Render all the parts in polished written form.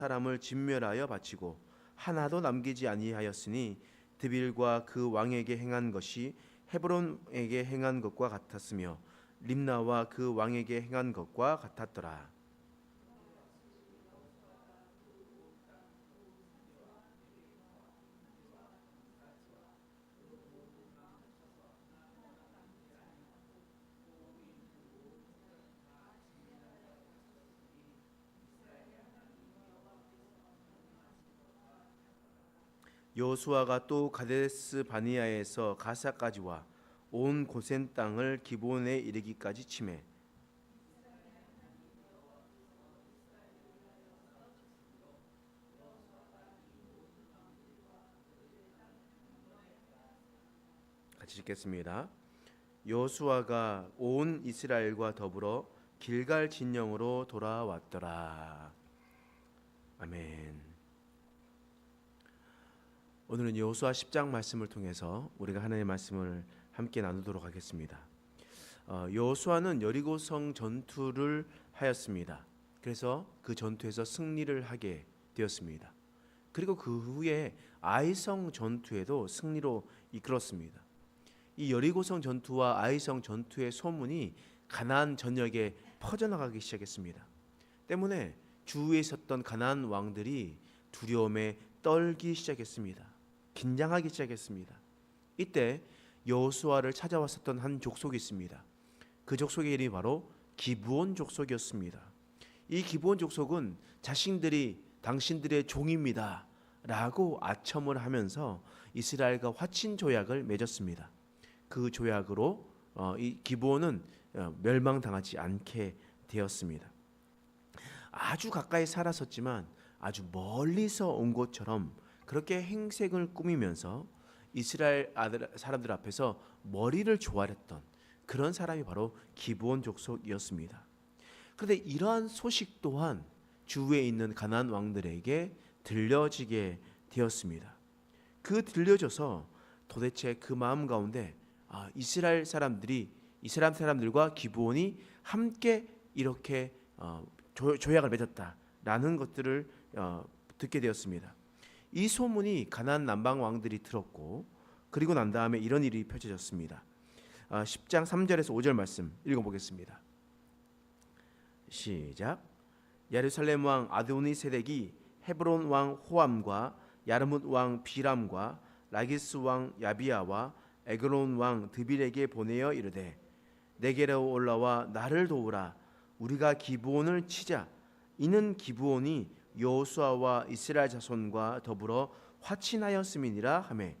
사람을 진멸하여 바치고 하나도 남기지 아니하였으니 드빌과 그 왕에게 행한 것이 헤브론에게 행한 것과 같았으며 림나와 그 왕에게 행한 것과 같았더라. 여호수아가 또 가데스 바니아에서 가사까지 와 온 고센 땅을 기브온에 이르기까지 치매. 같이 읽겠습니다. 여호수아가 온 이스라엘과 더불어 길갈 진영으로 돌아왔더라. 아멘. 오늘은 여호수아 10장 말씀을 통해서 우리가 하나님의 말씀을 함께 나누도록 하겠습니다. 여호수아는 여리고성 전투를 하였습니다. 그래서 그 전투에서 승리를 하게 되었습니다. 그리고 그 후에 아이성 전투에도 승리로 이끌었습니다. 이 여리고성 전투와 아이성 전투의 소문이 가나안 전역에 퍼져나가기 시작했습니다. 때문에 주위에 있었던 가나안 왕들이 두려움에 떨기 시작했습니다. 긴장하기 시작했습니다. 이때 여호수아를 찾아왔었던 한 족속이 있습니다. 그 족속의 이름이 바로 기브온 족속이었습니다. 이 기브온 족속은 자신들이 당신들의 종입니다 라고 아첨을 하면서 이스라엘과 화친 조약을 맺었습니다. 그 조약으로 이 기브온은 멸망당하지 않게 되었습니다. 아주 가까이 살았었지만 아주 멀리서 온 것처럼 그렇게 행색을 꾸미면서 이스라엘 사람들 앞에서 머리를 조아렸던 그런 사람이 바로 기브온 족속이었습니다. 그런데 이러한 소식 또한 주위에 있는 가나안 왕들에게 들려지게 되었습니다. 그 들려져서 도대체 그 마음 가운데 이스라엘 사람들과 기브온이 함께 이렇게 조약을 맺었다라는 것들을 듣게 되었습니다. 이 소문이 가나안 남방 왕들이 들었고 그리고 난 다음에 이런 일이 펼쳐졌습니다. 10장 3절에서 5절 말씀 읽어보겠습니다. 시작. 예루살렘 왕 아도니세덱이 헤브론 왕 호암과 야르뭇 왕 비람과 라기스 왕 야비아와 에그론 왕 드빌에게 보내어 이르되 내게로 올라와 나를 도우라. 우리가 기브온을 치자. 이는 기브온이 여호수아와 이스라엘 자손과 더불어 화친하였음이니라 하매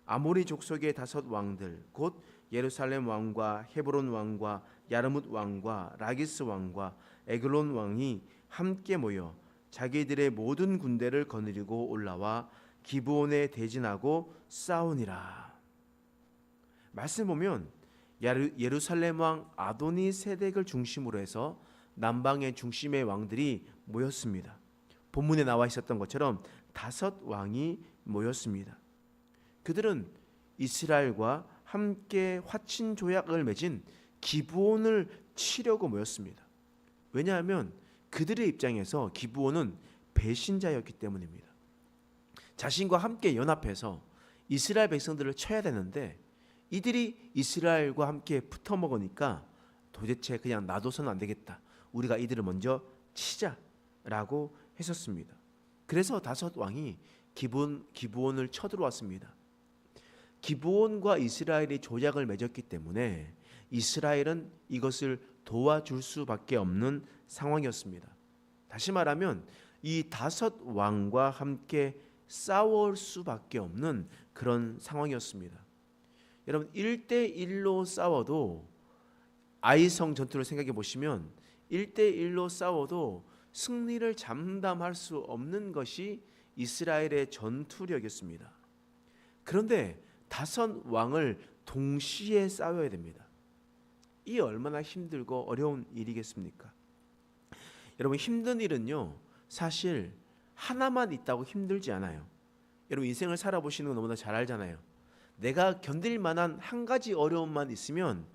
아모리 족속의 5 왕들 곧 예루살렘 왕과 헤브론 왕과 야르뭇 왕과 라기스 왕과 에글론 왕이 함께 모여 자기들의 모든 군대를 거느리고 올라와 기브온에 대진하고 싸우니라. 말씀 보면 예루살렘 왕 아도니세덱을 중심으로 해서 남방의 중심의 왕들이 모였습니다. 본문에 나와 있었던 것처럼 5 왕이 모였습니다. 그들은 이스라엘과 함께 화친 조약을 맺은 기브온을 치려고 모였습니다. 왜냐하면 그들의 입장에서 기브온은 배신자였기 때문입니다. 자신과 함께 연합해서 이스라엘 백성들을 쳐야 되는데 이들이 이스라엘과 함께 붙어 먹으니까 도대체 그냥 놔둬서는 안 되겠다. 우리가 이들을 먼저 치자라고 했었습니다. 그래서 5 왕이 기브온을 쳐들어왔습니다. 기브온과 이스라엘이 조약을 맺었기 때문에 이스라엘은 이것을 도와줄 수밖에 없는 상황이었습니다. 다시 말하면 이 5 왕과 함께 싸울 수밖에 없는 그런 상황이었습니다. 여러분 1대1로 싸워도 아이성 전투를 생각해 보시면 1대1로 싸워도 승리를 장담할 수 없는 것이 이스라엘의 전투력이었습니다. 그런데 5 왕을 동시에 싸워야 됩니다. 이 얼마나 힘들고 어려운 일이겠습니까? 여러분 힘든 일은요 사실 하나만 있다고 힘들지 않아요. 여러분 인생을 살아보시는 거 너무나 잘 알잖아요. 내가 견딜 만한 한 가지 어려움만 있으면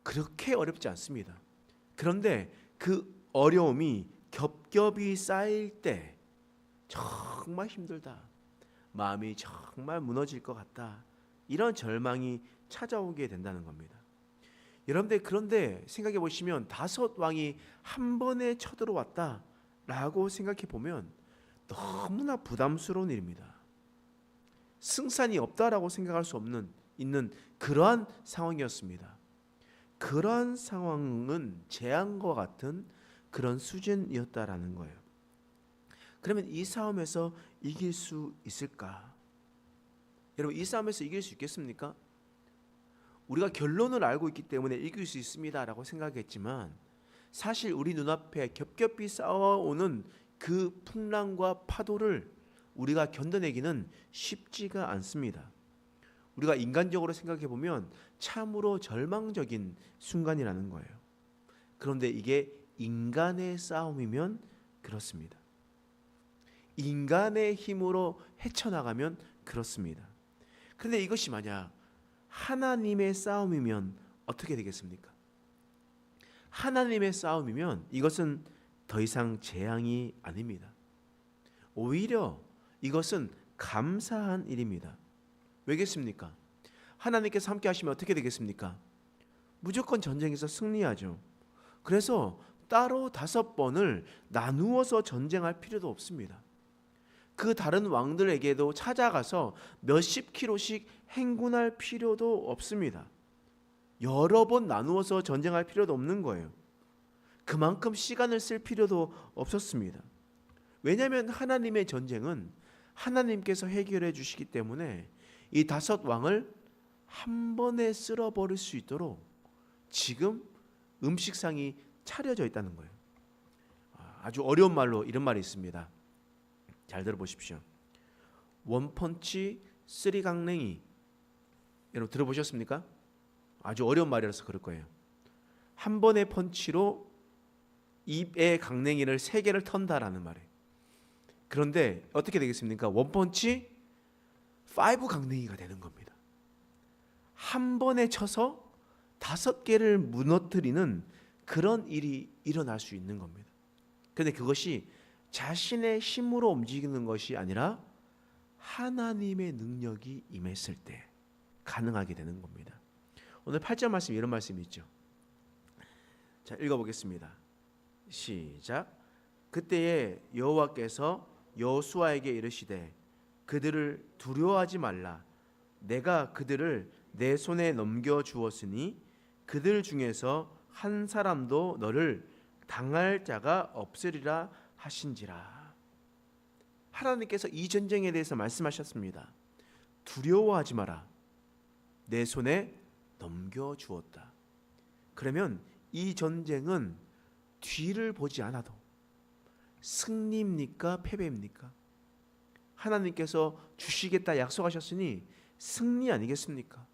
그렇게 어렵지 않습니다. 그런데 그 어려움이 겹겹이 쌓일 때 정말 힘들다. 마음이 정말 무너질 것 같다. 이런 절망이 찾아오게 된다는 겁니다. 여러분들 그런데 생각해 보시면 다섯 왕이 한 번에 쳐들어왔다라고 생각해 보면 너무나 부담스러운 일입니다. 승산이 없다라고 생각할 수 있는 그러한 상황이었습니다. 그러한 상황은 재앙과 같은 그런 수준이었다라는 거예요. 그러면 이 싸움에서 이길 수 있을까? 여러분 이 싸움에서 이길 수 있겠습니까? 우리가 결론을 알고 있기 때문에 이길 수 있습니다라고 생각했지만 사실 우리 눈앞에 겹겹이 쌓아오는 그 풍랑과 파도를 우리가 견뎌내기는 쉽지가 않습니다. 우리가 인간적으로 생각해 보면 참으로 절망적인 순간이라는 거예요. 그런데 이게 인간의 싸움이면 그렇습니다. 인간의 힘으로 헤쳐나가면 그렇습니다. 그런데 이것이 만약 하나님의 싸움이면 어떻게 되겠습니까? 하나님의 싸움이면 이것은 더 이상 재앙이 아닙니다. 오히려 이것은 감사한 일입니다. 왜겠습니까? 하나님께서 함께 하시면 어떻게 되겠습니까? 무조건 전쟁에서 승리하죠. 그래서 따로 5번을 나누어서 전쟁할 필요도 없습니다. 그 다른 왕들에게도 찾아가서 몇십 킬로씩 행군할 필요도 없습니다. 여러 번 나누어서 전쟁할 필요도 없는 거예요. 그만큼 시간을 쓸 필요도 없었습니다. 왜냐하면 하나님의 전쟁은 하나님께서 해결해 주시기 때문에 이 5 왕을 한 번에 쓸어버릴 수 있도록 지금 음식상이 차려져 있다는 거예요. 아주 어려운 말로 이런 말이 있습니다. 잘 들어보십시오. 원펀치 쓰리강냉이. 여러분 들어보셨습니까? 아주 어려운 말이라서 그럴 거예요. 한 번의 펀치로 입의 강냉이를 3개를 턴다라는 말이에요. 그런데 어떻게 되겠습니까? 원펀치 5 강냉이가 되는 겁니다. 한 번에 쳐서 5개를 무너뜨리는 그런 일이 일어날 수 있는 겁니다. 그런데 그것이 자신의 힘으로 움직이는 것이 아니라 하나님의 능력이 임했을 때 가능하게 되는 겁니다. 오늘 8절 말씀 이런 말씀이 있죠. 자, 읽어보겠습니다. 시작. 그때에 여호와께서 여호수아에게 이르시되 그들을 두려워하지 말라. 내가 그들을 내 손에 넘겨 주었으니 그들 중에서 한 사람도 너를 당할 자가 없으리라 하신지라. 하나님께서 이 전쟁에 대해서 말씀하셨습니다. 두려워하지 마라. 내 손에 넘겨 주었다. 그러면 이 전쟁은 뒤를 보지 않아도 승리입니까? 패배입니까? 하나님께서 주시겠다 약속하셨으니 승리 아니겠습니까?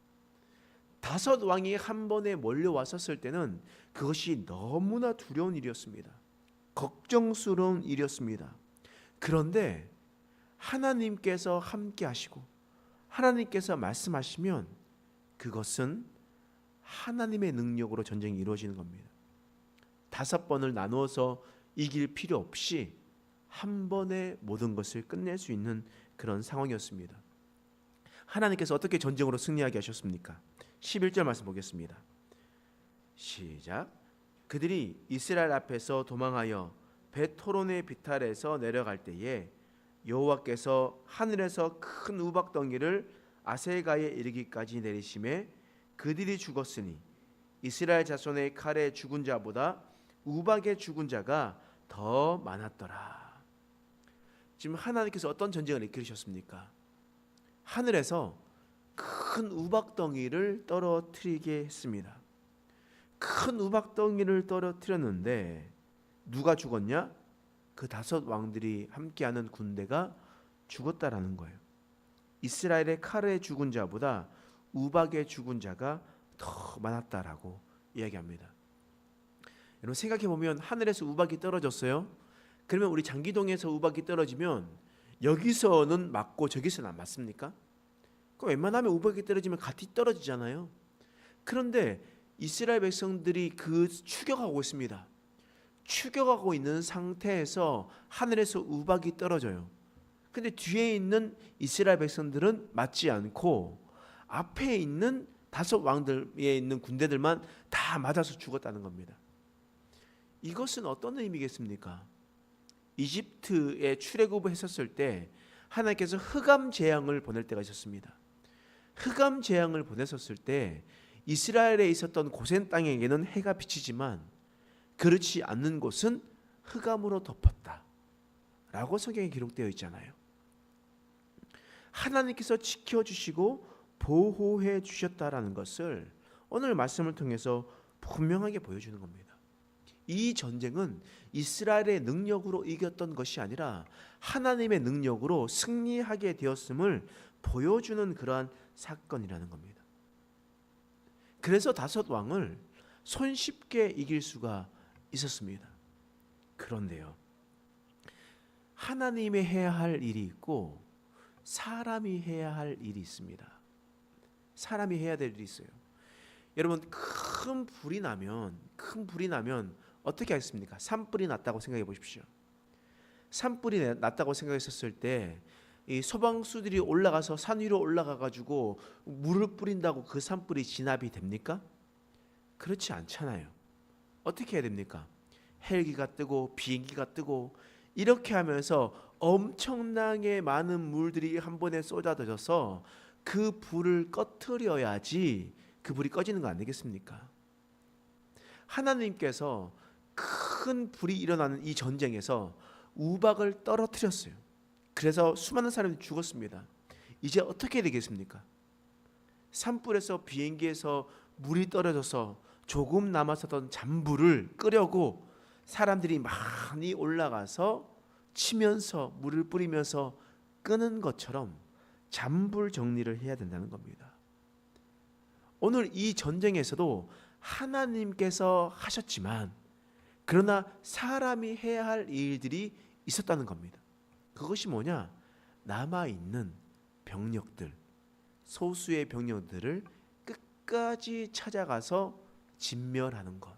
5 왕이 한 번에 몰려왔었을 때는 그것이 너무나 두려운 일이었습니다. 걱정스러운 일이었습니다. 그런데 하나님께서 함께 하시고 하나님께서 말씀하시면 그것은 하나님의 능력으로 전쟁이 이루어지는 겁니다. 5번을 나누어서 이길 필요 없이 한 번에 모든 것을 끝낼 수 있는 그런 상황이었습니다. 하나님께서 어떻게 전쟁으로 승리하게 하셨습니까? 11절 말씀 보겠습니다. 시작. 그들이 이스라엘 앞에서 도망하여 벳호론의 비탈에서 내려갈 때에 여호와께서 하늘에서 큰 우박덩이를 아셀가에 이르기까지 내리심에 그들이 죽었으니 이스라엘 자손의 칼에 죽은 자보다 우박에 죽은 자가 더 많았더라. 지금 하나님께서 어떤 전쟁을 이끌으셨습니까? 하늘에서 큰 우박덩이를 떨어뜨리게 했습니다. 큰 우박덩이를 떨어뜨렸는데 누가 죽었냐? 그 5 왕들이 함께하는 군대가 죽었다라는 거예요. 이스라엘의 칼에 죽은 자보다 우박에 죽은 자가 더 많았다라고 이야기합니다. 여러분 생각해 보면 하늘에서 우박이 떨어졌어요. 그러면 우리 장기동에서 우박이 떨어지면 여기서는 맞고 저기서는 안 맞습니까? 웬만하면 우박이 떨어지면 같이 떨어지잖아요. 그런데 이스라엘 백성들이 그 추격하고 있습니다. 추격하고 있는 상태에서 하늘에서 우박이 떨어져요. 근데 뒤에 있는 이스라엘 백성들은 맞지 않고 앞에 있는 다섯 왕들에 있는 군대들만 다 맞아서 죽었다는 겁니다. 이것은 어떤 의미겠습니까? 이집트에 출애굽을 했었을 때 하나님께서 흑암 재앙을 보낼 때가 있었습니다. 흑암 재앙을 보냈었을 때 이스라엘에 있었던 고센 땅에게는 해가 비치지만 그렇지 않는 곳은 흑암으로 덮었다 라고 성경에 기록되어 있잖아요. 하나님께서 지켜주시고 보호해 주셨다라는 것을 오늘 말씀을 통해서 분명하게 보여주는 겁니다. 이 전쟁은 이스라엘의 능력으로 이겼던 것이 아니라 하나님의 능력으로 승리하게 되었음을 보여주는 그러한 사건이라는 겁니다. 그래서 다섯 왕을 손쉽게 이길 수가 있었습니다. 그런데요, 하나님이 해야 할 일이 있고 사람이 해야 할 일이 있습니다. 사람이 해야 될 일이 있어요. 여러분, 큰 불이 나면 어떻게 하겠습니까? 산불이 났다고 생각해 보십시오. 산불이 났다고 생각했었을 때 이 소방수들이 올라가서 산 위로 올라가 가지고 물을 뿌린다고 그 산불이 진압이 됩니까? 그렇지 않잖아요. 어떻게 해야 됩니까? 헬기가 뜨고 비행기가 뜨고 이렇게 하면서 엄청나게 많은 물들이 한 번에 쏟아져서 그 불을 꺼트려야지 그 불이 꺼지는 거 아니겠습니까? 하나님께서 큰 불이 일어나는 이 전쟁에서 우박을 떨어뜨렸어요. 그래서 수많은 사람이 죽었습니다. 이제 어떻게 되겠습니까? 산불에서 비행기에서 물이 떨어져서 조금 남았었던 잔불을 끄려고 사람들이 많이 올라가서 치면서 물을 뿌리면서 끄는 것처럼 잔불 정리를 해야 된다는 겁니다. 오늘 이 전쟁에서도 하나님께서 하셨지만 그러나 사람이 해야 할 일들이 있었다는 겁니다. 그것이 뭐냐? 남아있는 병력들, 소수의 병력들을 끝까지 찾아가서 진멸하는 것,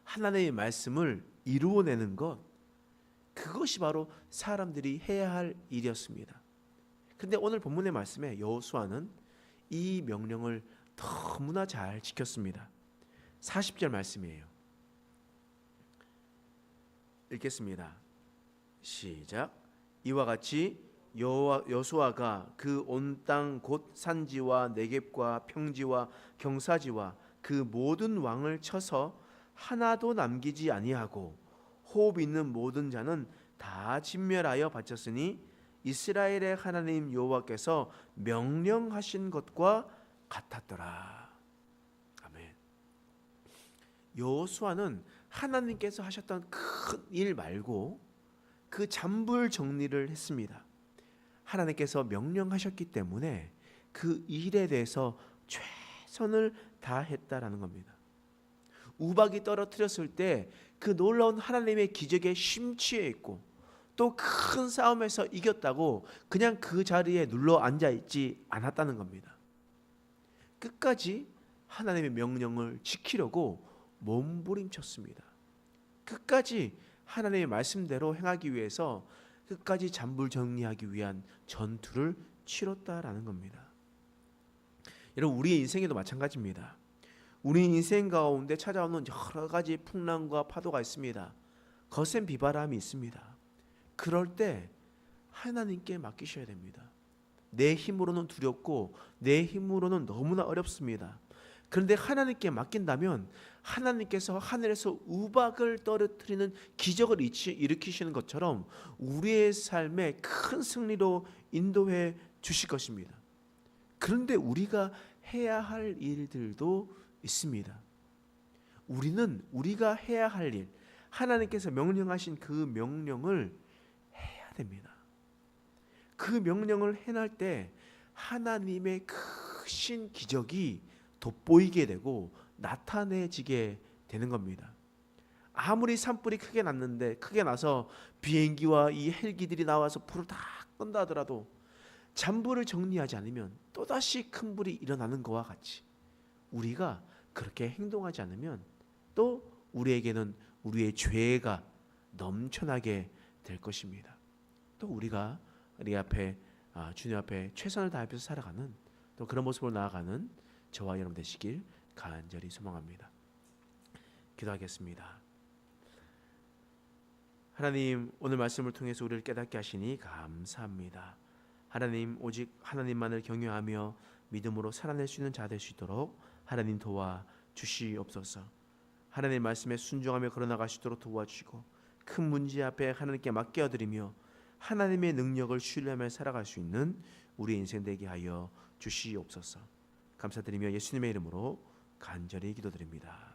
하나님의 말씀을 이루어내는 것, 그것이 바로 사람들이 해야 할 일이었습니다. 그런데 오늘 본문의 말씀에 여호수아는 이 명령을 너무나 잘 지켰습니다. 40절 말씀이에요. 읽겠습니다. 시작. 이와 같이 여호수아가 그 온 땅 곧 산지와 네겝과 평지와 경사지와 그 모든 왕을 쳐서 하나도 남기지 아니하고 호흡 있는 모든 자는 다 진멸하여 바쳤으니 이스라엘의 하나님 여호와께서 명령하신 것과 같았더라. 아멘. 여호수아는 하나님께서 하셨던 큰 일 말고 그 잔불 정리를 했습니다. 하나님께서 명령하셨기 때문에 그 일에 대해서 최선을 다했다라는 겁니다. 우박이 떨어뜨렸을 때 그 놀라운 하나님의 기적에 심취해 있고 또 큰 싸움에서 이겼다고 그냥 그 자리에 눌러 앉아 있지 않았다는 겁니다. 끝까지 하나님의 명령을 지키려고 몸부림쳤습니다. 끝까지 하나님의 말씀대로 행하기 위해서 끝까지 잔불 정리하기 위한 전투를 치렀다라는 겁니다. 여러분, 우리의 인생에도 마찬가지입니다. 우리 인생 가운데 찾아오는 여러 가지 풍랑과 파도가 있습니다. 거센 비바람이 있습니다. 그럴 때 하나님께 맡기셔야 됩니다. 내 힘으로는 두렵고 내 힘으로는 너무나 어렵습니다. 그런데 하나님께 맡긴다면 하나님께서 하늘에서 우박을 떨어뜨리는 기적을 일으키시는 것처럼 우리의 삶에 큰 승리로 인도해 주실 것입니다. 그런데 우리가 해야 할 일들도 있습니다. 우리는 우리가 해야 할 일, 하나님께서 명령하신 그 명령을 해야 됩니다. 그 명령을 행할 때 하나님의 크신 기적이 돋보이게 되고 나타내지게 되는 겁니다. 아무리 산불이 크게 나서 비행기와 이 헬기들이 나와서 불을 다 끈다 하더라도 잔불을 정리하지 않으면 또다시 큰 불이 일어나는 것과 같이 우리가 그렇게 행동하지 않으면 또 우리에게는 우리의 죄가 넘쳐나게 될 것입니다. 또 우리가 우리 앞에 주님 앞에 최선을 다해서 살아가는 또 그런 모습으로 나아가는 저와 여러분 되시길 간절히 소망합니다. 기도하겠습니다. 하나님, 오늘 말씀을 통해서 우리를 깨닫게 하시니 감사합니다. 하나님, 오직 하나님만을 경외하며 믿음으로 살아낼 수 있는 자 될 수 있도록 하나님 도와 주시옵소서. 하나님 말씀에 순종하며 걸어나갈 수 있도록 도와주시고 큰 문제 앞에 하나님께 맡겨드리며 하나님의 능력을 신뢰하며 살아갈 수 있는 우리 인생 되게 하여 주시옵소서. 감사드리며 예수님의 이름으로 간절히 기도드립니다.